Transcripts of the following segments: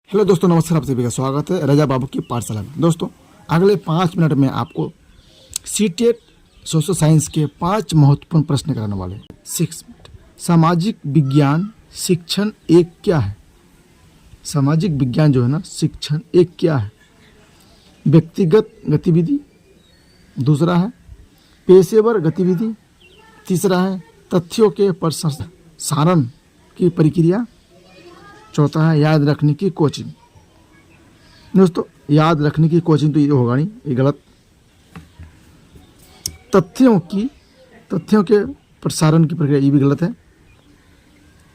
Hello दोस्तों, नमस्कार। आप सभी का स्वागत है रजा बाबू की पाठशाला में। दोस्तों, अगले 5 मिनट में आपको सीटेट सोशल साइंस के 5 महत्वपूर्ण प्रश्न कराने वाले हैं। 6 मिनट। सामाजिक विज्ञान शिक्षण एक क्या है? सामाजिक विज्ञान जो है ना, शिक्षण एक क्या है? व्यक्तिगत गतिविधि, दूसरा है पेशेवर गतिविधि, तीसरा है तथ्यों के प्रसारण की प्रक्रिया, चौथा है याद रखने की कोचिंग। दोस्तों, याद रखने की कोचिंग तो ये होगा नहीं, ये गलत। तथ्यों के प्रसारण की प्रक्रिया, ये भी गलत है।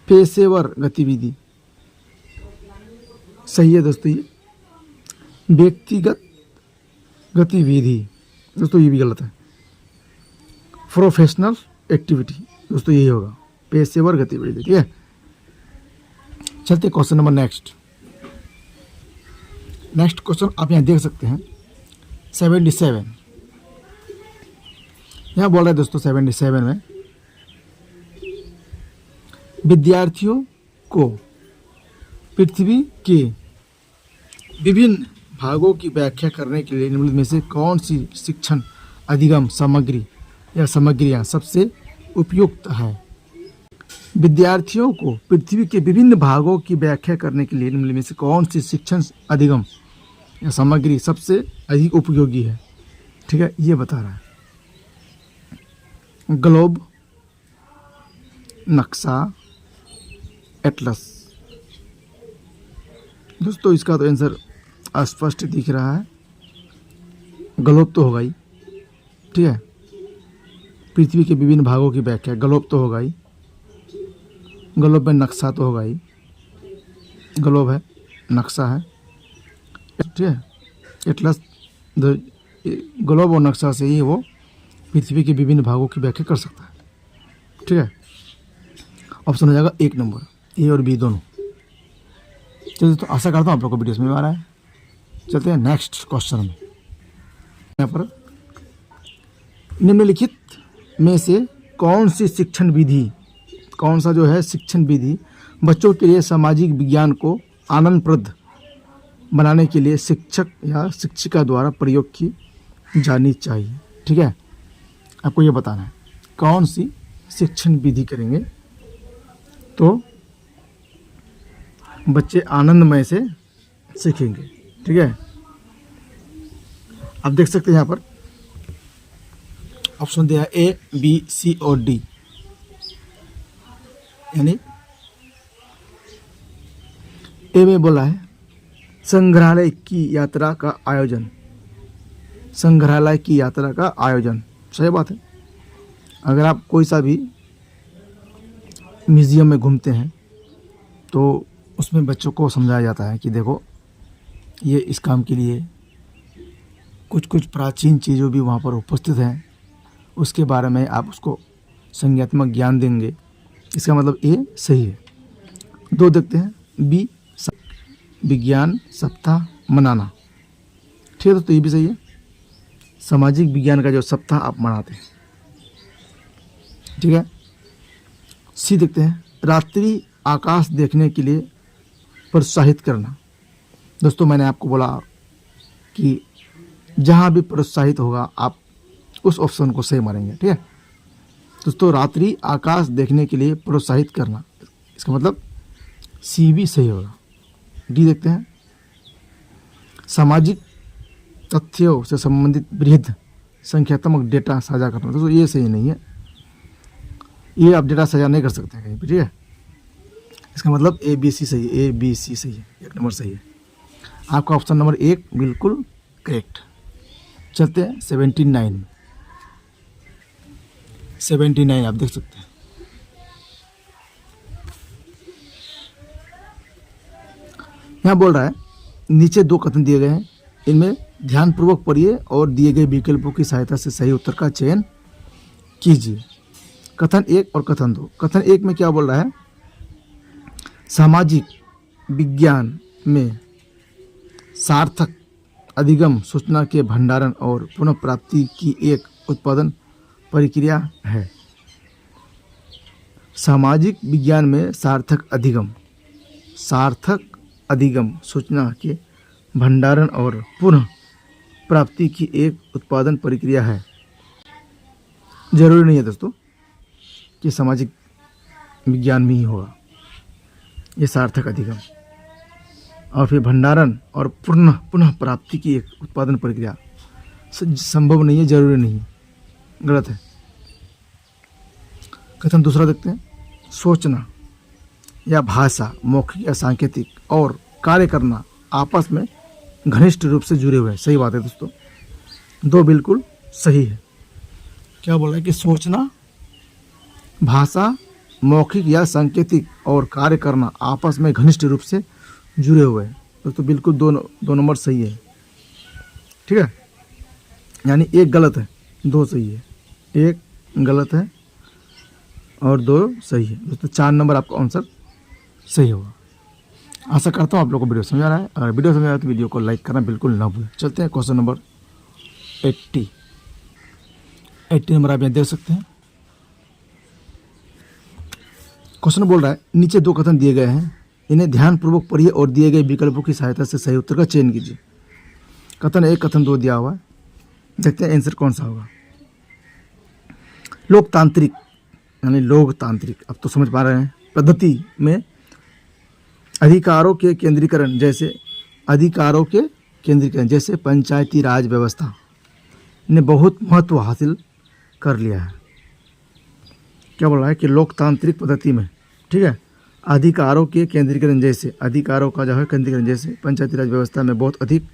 पेशेवर गतिविधि सही है दोस्तों। ये व्यक्तिगत गतिविधि, दोस्तों ये भी गलत है। प्रोफेशनल एक्टिविटी, दोस्तों यही होगा पेशेवर गतिविधि। ठीक है, चलते क्वेश्चन नंबर नेक्स्ट क्वेश्चन आप यहाँ देख सकते हैं 77। यहाँ बोल रहे हैं दोस्तों 77 में विद्यार्थियों को पृथ्वी के विभिन्न भागों की व्याख्या करने के लिए निम्नलिखित में से कौन सी शिक्षण अधिगम सामग्री या सामग्रियाँ सबसे उपयुक्त है? विद्यार्थियों को पृथ्वी के विभिन्न भागों की व्याख्या करने के लिए निम्नलिखित में से कौन सी शिक्षण अधिगम या सामग्री सबसे अधिक उपयोगी है? ठीक है, ये बता रहा है। ग्लोब, नक्शा, एटलस। दोस्तों, इसका तो आंसर स्पष्ट दिख रहा है। ग्लोब तो होगा ही। ठीक है, पृथ्वी के विभिन्न भागों की व्याख्या, ग्लोब तो होगा ही। ग्लोब में नक्शा तो होगा ही। ग्लोब है, नक्शा है। ठीक है, एटलस ग्लोब और नक्शा से ही वो पृथ्वी के विभिन्न भागों की व्याख्या कर सकता है। ठीक है, ऑप्शन हो जाएगा 1 नंबर, ए और बी दोनों। चलिए, तो आशा करता हूँ आप लोग को वीडियो समझ में आ रहा है। चलते हैं नेक्स्ट क्वेश्चन में। यहाँ पर निम्नलिखित में से कौन सा जो है शिक्षण विधि बच्चों के लिए सामाजिक विज्ञान को आनंदप्रद बनाने के लिए शिक्षक या शिक्षिका द्वारा प्रयोग की जानी चाहिए? ठीक है, आपको ये बताना है कौन सी शिक्षण विधि करेंगे तो बच्चे आनंदमय से सीखेंगे। ठीक है, आप देख सकते हैं यहाँ पर ऑप्शन दिया है ए, बी, सी और डी। यानी ए में बोला है संग्रहालय की यात्रा का आयोजन। संग्रहालय की यात्रा का आयोजन सही बात है। अगर आप कोई सा भी म्यूज़ियम में घूमते हैं तो उसमें बच्चों को समझाया जाता है कि देखो ये इस काम के लिए कुछ प्राचीन चीज़ों भी वहाँ पर उपस्थित हैं, उसके बारे में आप उसको संज्ञात्मक ज्ञान देंगे। इसका मतलब ए सही है। 2 देखते हैं, बी विज्ञान सप्ताह मनाना। ठीक है, तो ये भी सही है। सामाजिक विज्ञान का जो सप्ताह आप मनाते हैं। ठीक है, सी देखते हैं रात्रि आकाश देखने के लिए प्रोत्साहित करना। दोस्तों, मैंने आपको बोला कि जहाँ भी प्रोत्साहित होगा आप उस ऑप्शन को सही मारेंगे। ठीक है दोस्तों, रात्रि आकाश देखने के लिए प्रोत्साहित करना, इसका मतलब सी भी सही होगा। डी देखते हैं सामाजिक तथ्यों से संबंधित वृहद संख्यात्मक डेटा साझा करना। दोस्तों, ये सही नहीं है। ये आप डेटा साझा नहीं कर सकते कहीं पर। ठीक है, इसका मतलब ए बी सी सही है। ए बी सी सही है, 1 नंबर सही है। आपका ऑप्शन नंबर 1 बिल्कुल करेक्ट। चलते हैं 79 आप देख सकते हैं। यहाँ बोल रहा है नीचे 2 कथन दिए गए हैं, इनमें ध्यानपूर्वक पढ़िए और दिए गए विकल्पों की सहायता से सही उत्तर का चयन कीजिए। कथन 1 और कथन 2। कथन 1 में क्या बोल रहा है? सामाजिक विज्ञान में सार्थक अधिगम सूचना के भंडारण और पुनः प्राप्ति की एक उत्पादन प्रक्रिया है। सामाजिक विज्ञान में सार्थक अधिगम सूचना के भंडारण और पुनः प्राप्ति की एक उत्पादन प्रक्रिया है। जरूरी नहीं है दोस्तों कि सामाजिक विज्ञान में ही होगा ये सार्थक अधिगम। और फिर भंडारण और पुनः प्राप्ति की एक उत्पादन प्रक्रिया संभव नहीं है, जरूरी नहीं है, गलत है। कथन दूसरा देखते हैं, सोचना या भाषा, मौखिक या सांकेतिक और कार्य करना आपस में घनिष्ठ रूप से जुड़े हुए हैं। सही बात है दोस्तों, दो बिल्कुल सही है। क्या बोल रहा है कि सोचना, भाषा, मौखिक या सांकेतिक और कार्य करना आपस में घनिष्ठ रूप से जुड़े हुए हैं। दोस्तों बिल्कुल दो नंबर सही है, ठीक है। यानी एक गलत है, दो सही है। एक गलत है और दो सही है। दोस्तों 4 नंबर आपका आंसर सही होगा। आशा करता हूँ आप लोगों को वीडियो समझ आ रहा है। अगर वीडियो समझ आ रहा है तो वीडियो को लाइक करना बिल्कुल ना भूलें। चलते हैं क्वेश्चन नंबर 80 नंबर आप यहाँ देख सकते हैं। क्वेश्चन बोल रहा है, नीचे 2 कथन दिए गए हैं, इन्हें ध्यानपूर्वक पढ़िए और दिए गए विकल्पों की सहायता से सही उत्तर का चयन कीजिए। कथन 1, कथन 2 दिया हुआ है, देखते हैं आंसर कौन सा होगा। लोकतांत्रिक यानी लोकतांत्रिक, अब तो समझ पा रहे हैं, पद्धति में अधिकारों के केंद्रीकरण जैसे पंचायती राज व्यवस्था ने बहुत महत्व हासिल कर लिया है। क्या बोल रहा है कि लोकतांत्रिक पद्धति में, ठीक है, अधिकारों के केंद्रीकरण जैसे, अधिकारों का जो है केंद्रीकरण जैसे पंचायती राज व्यवस्था में बहुत अधिक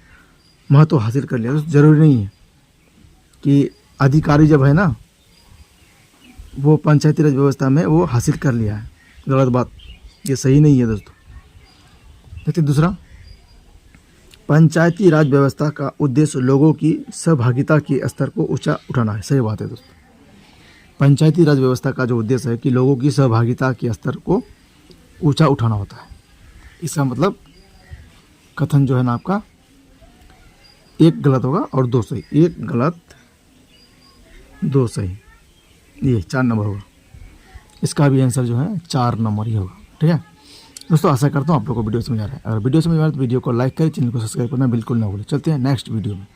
महत्व हासिल कर लिया। तो जरूरी नहीं है कि अधिकारी जब है ना वो पंचायती राज व्यवस्था में वो हासिल कर लिया है, गलत बात, ये सही नहीं है दोस्तों। देखते दूसरा, पंचायती राज व्यवस्था का उद्देश्य लोगों की सहभागिता के स्तर को ऊंचा उठाना है। सही बात है दोस्तों, पंचायती राज व्यवस्था का जो उद्देश्य है कि लोगों की सहभागिता के स्तर को ऊंचा उठाना होता है। इसका मतलब कथन जो है ना आपका एक गलत होगा और 2 सही। एक गलत 2 सही, ये 4 नंबर होगा। इसका भी आंसर जो है 4 नंबर ही होगा, ठीक है दोस्तों। आशा करता हूँ आप लोगों को वीडियो समझ आ रहा है। अगर वीडियो समझ आ रहा है तो वीडियो को लाइक करें, चैनल को सब्सक्राइब करना बिल्कुल ना भूलें। चलते हैं नेक्स्ट वीडियो में।